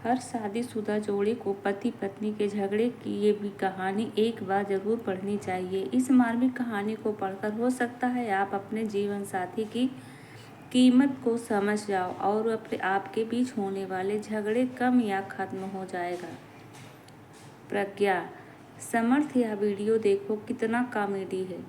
हर शादीशुदा जोड़े को पति पत्नी के झगड़े की ये भी कहानी एक बार जरूर पढ़नी चाहिए। इस मार्मिक कहानी को पढ़कर हो सकता है आप अपने जीवन साथी की कीमत को समझ जाओ और अपने आपके बीच होने वाले झगड़े कम या खत्म हो जाएगा। प्रज्ञा, समर्थ यह वीडियो देखो कितना कॉमेडी है।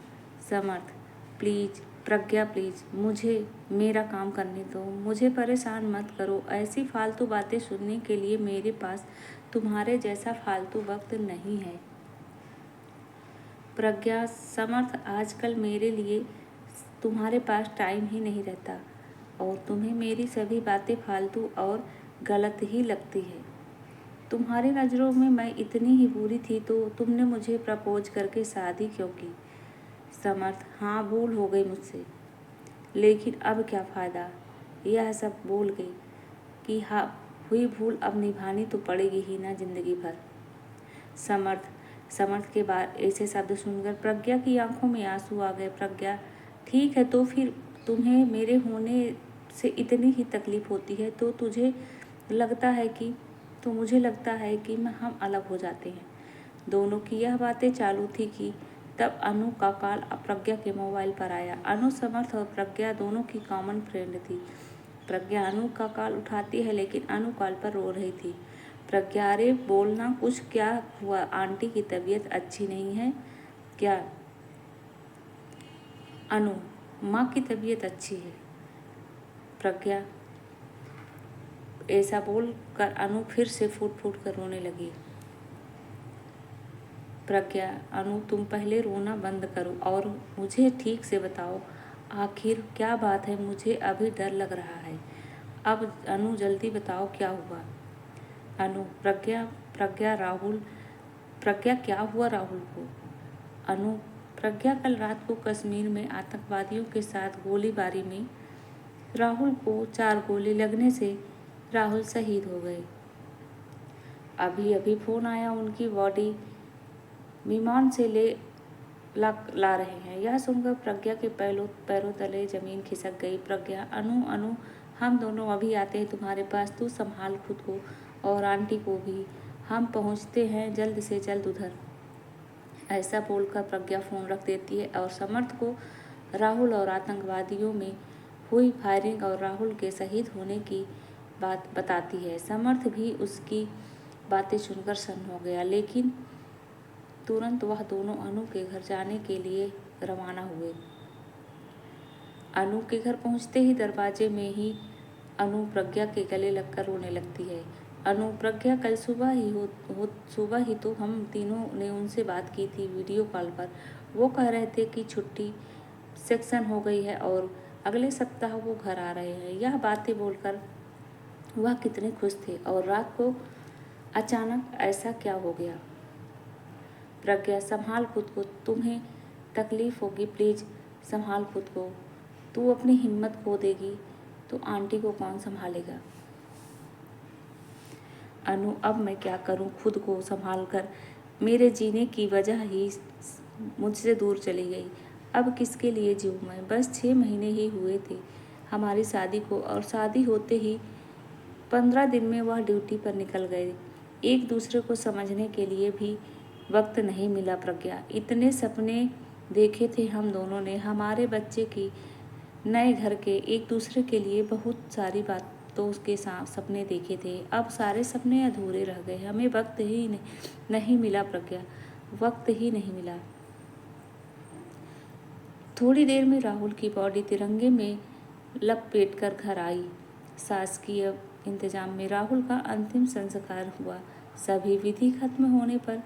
समर्थ, प्लीज प्रज्ञा प्लीज मुझे मेरा काम करने दो, मुझे परेशान मत करो। ऐसी फालतू बातें सुनने के लिए मेरे पास तुम्हारे जैसा फालतू वक्त नहीं है। प्रज्ञा, समर्थ, आजकल मेरे लिए तुम्हारे पास टाइम ही नहीं रहता और तुम्हें मेरी सभी बातें फालतू और गलत ही लगती है। तुम्हारी नज़रों में मैं इतनी ही बुरी थी तो तुमने मुझे प्रपोज करके शादी क्यों की? समर्थ, हाँ भूल हो गई मुझसे, लेकिन अब क्या फ़ायदा। यह सब बोल गई कि हाँ हुई भूल अब निभानी तो पड़ेगी ही ना जिंदगी भर। समर्थ के बाद ऐसे शब्द सुनकर प्रज्ञा की आंखों में आंसू आ गए। प्रज्ञा, ठीक है तो फिर तुम्हें मेरे होने से इतनी ही तकलीफ होती है तो मुझे लगता है कि हम अलग हो जाते हैं। दोनों की यह बातें चालू थी कि तब अनु का कॉल प्रज्ञा के मोबाइल पर आया। अनु समर्थ और प्रज्ञा दोनों की कॉमन फ्रेंड थी। प्रज्ञा अनु का कॉल उठाती है लेकिन अनु कॉल पर रो रही थी। प्रज्ञा, अरे बोलना कुछ, क्या हुआ? आंटी की तबीयत अच्छी नहीं है क्या? अनु, माँ की तबीयत अच्छी है। प्रज्ञा, ऐसा बोल कर अनु फिर से फूट फूट कर रोने लगी। प्रज्ञा, अनु तुम पहले रोना बंद करो और मुझे ठीक से बताओ आखिर क्या बात है, मुझे अभी डर लग रहा है। अब अनु जल्दी बताओ क्या हुआ। अनु, प्रज्ञा क्या हुआ राहुल को? अनु, प्रज्ञा कल रात को कश्मीर में आतंकवादियों के साथ गोलीबारी में राहुल को 4 गोली लगने से राहुल शहीद हो गए। अभी अभी फोन आया, उनकी बॉडी विमान से ला रहे हैं। यह सुनकर प्रज्ञा के पैरों तले जमीन खिसक गई। प्रज्ञा, अनु हम दोनों अभी आते हैं तुम्हारे पास, तू संभाल खुद को और आंटी को भी, हम पहुंचते हैं जल्द से जल्द उधर। ऐसा बोलकर प्रज्ञा फोन रख देती है और समर्थ को राहुल और आतंकवादियों में हुई फायरिंग और राहुल के शहीद होने की बात बताती है। समर्थ भी उसकी बातें सुनकर सन्न हो गया, लेकिन तुरंत वह दोनों अनु के घर जाने के लिए रवाना हुए। अनु के घर पहुंचते ही दरवाजे में ही अनु प्रज्ञा के गले लगकर रोने लगती है। अनु, प्रज्ञा कल सुबह ही तो हम तीनों ने उनसे बात की थी वीडियो कॉल पर। वो कह रहे थे कि छुट्टी सेक्शन हो गई है और अगले सप्ताह वो घर आ रहे हैं। यह बातें बोलकर वह कितने खुश थे और रात को अचानक ऐसा क्या हो गया? प्रज्ञा, संभाल खुद को, तुम्हें तकलीफ होगी, प्लीज संभाल खुद को। तू अपनी हिम्मत खो देगी तो आंटी को कौन संभालेगा? अनु, अब मैं क्या करूं? खुद को संभाल कर मेरे जीने की वजह ही मुझसे दूर चली गई। अब किसके लिए जीऊं मैं? बस 6 महीने ही हुए थे हमारी शादी को और शादी होते ही 15 दिन में वह ड्यूटी पर निकल गए। एक दूसरे को समझने के लिए भी वक्त नहीं मिला। प्रज्ञा, इतने सपने देखे थे हम दोनों ने, हमारे बच्चे की, नए घर के, एक दूसरे के लिए बहुत सारी बातों के सपने देखे थे। अब सारे सपने अधूरे रह गए। हमें वक्त ही नहीं मिला प्रज्ञा, वक्त ही नहीं मिला। थोड़ी देर में राहुल की बॉडी तिरंगे में लपेट कर घर आई। शासकीय इंतजाम में राहुल का अंतिम संस्कार हुआ। सभी विधि खत्म होने पर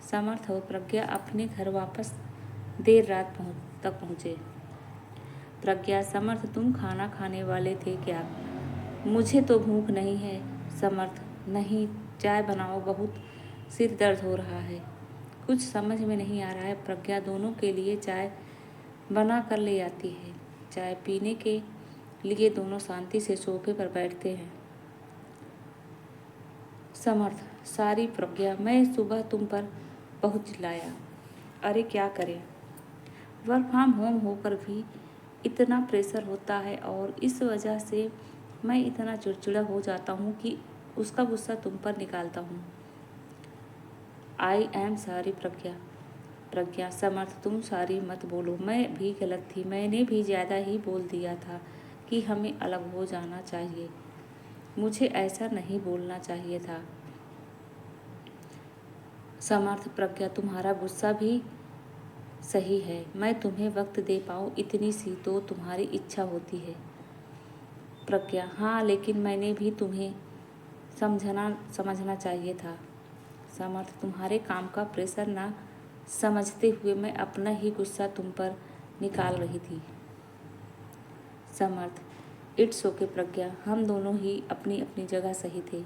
समर्थ और प्रज्ञा अपने घर वापस देर रात तक पहुँचे। प्रज्ञा, समर्थ तुम खाना खाने वाले थे क्या? मुझे तो भूख नहीं है। समर्थ, नहीं, चाय बनाओ, बहुत सिर दर्द हो रहा है। कुछ समझ में नहीं आ रहा है। प्रज्ञा दोनों के लिए चाय बना कर ले आती है। चाय पीने के लिए दोनों शांति से सोफे पर बैठते हैं। समर्थ, सारी प्रज्ञा, मैं सुबह तुम पर बहुत चिल्लाया। अरे क्या करें, वर्क फ्रॉम होम होकर भी इतना प्रेशर होता है और इस वजह से मैं इतना चिड़चिड़ा हो जाता हूँ कि उसका गुस्सा तुम पर निकालता हूँ। आई एम सॉरी प्रज्ञा। प्रज्ञा, समर्थ तुम सॉरी मत बोलो, मैं भी गलत थी, मैंने भी ज़्यादा ही बोल दिया था कि हमें अलग हो जाना चाहिए, मुझे ऐसा नहीं बोलना चाहिए था। समर्थ, प्रज्ञा तुम्हारा गुस्सा भी सही है, मैं तुम्हें वक्त दे पाऊँ इतनी सी तो तुम्हारी इच्छा होती है। प्रज्ञा, हाँ लेकिन मैंने भी तुम्हें समझना चाहिए था। समर्थ, तुम्हारे काम का प्रेशर ना समझते हुए मैं अपना ही गुस्सा तुम पर निकाल रही थी। समर्थ, इट्स ओके प्रज्ञा, हम दोनों ही अपनी अपनी जगह सही थे,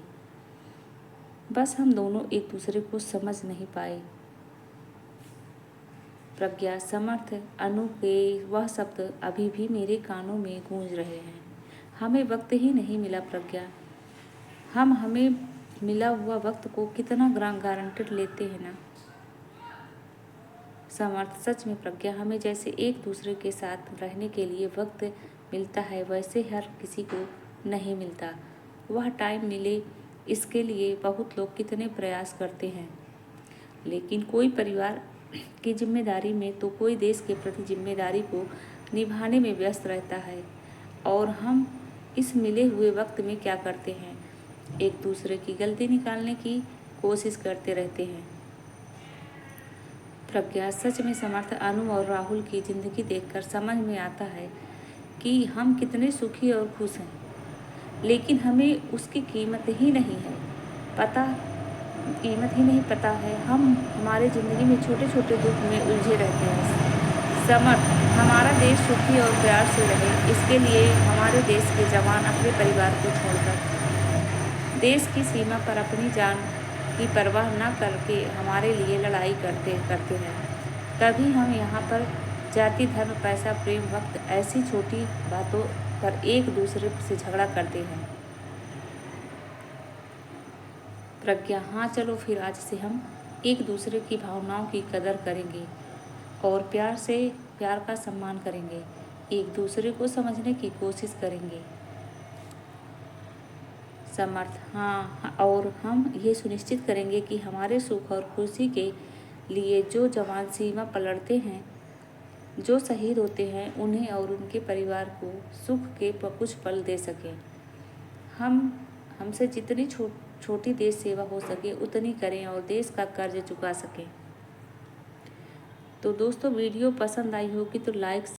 बस हम दोनों एक दूसरे को समझ नहीं पाए। प्रज्ञा, समर्थ, अनु के वह शब्द अभी भी मेरे कानों में गूंज रहे हैं। हमें वक्त ही नहीं मिला प्रज्ञा, हम हमें मिला हुआ वक्त को कितना गारंटेड लेते हैं ना। समर्थ, सच में प्रज्ञा, हमें जैसे एक दूसरे के साथ रहने के लिए वक्त मिलता है वैसे हर किसी को नहीं मिलता। वह टाइम मिले इसके लिए बहुत लोग कितने प्रयास करते हैं, लेकिन कोई परिवार की जिम्मेदारी में तो कोई देश के प्रति जिम्मेदारी को निभाने में व्यस्त रहता है, और हम इस मिले हुए वक्त में क्या करते हैं, एक दूसरे की गलती निकालने की कोशिश करते रहते हैं। प्रज्ञा, सच में समर्थ, अनु और राहुल की ज़िंदगी देखकर समझ में आता है कि हम कितने सुखी और खुश हैं, लेकिन हमें उसकी कीमत ही नहीं पता है। हम हमारे ज़िंदगी में छोटे छोटे दुख में उलझे रहते हैं। समर्थ, हमारा देश सुखी और प्यार से रहे इसके लिए हमारे देश के जवान अपने परिवार को छोड़कर देश की सीमा पर अपनी जान की परवाह न करके हमारे लिए लड़ाई करते हैं। तभी हम यहाँ पर जाति, धर्म, पैसा, प्रेम, वक्त ऐसी छोटी बातों पर एक दूसरे से झगड़ा करते हैं। प्रज्ञा, हाँ चलो फिर आज से हम एक दूसरे की भावनाओं की कदर करेंगे और प्यार का सम्मान करेंगे, एक दूसरे को समझने की कोशिश करेंगे। समर्थ, हाँ, और हम ये सुनिश्चित करेंगे कि हमारे सुख और खुशी के लिए जो जवान सीमा पर लड़ते हैं, जो शहीद होते हैं, उन्हें और उनके परिवार को सुख के कुछ पल दे सकें। हमसे जितनी छोटी देश सेवा हो सके उतनी करें और देश का कर्ज चुका सकें। तो दोस्तों, वीडियो पसंद आई होगी तो लाइक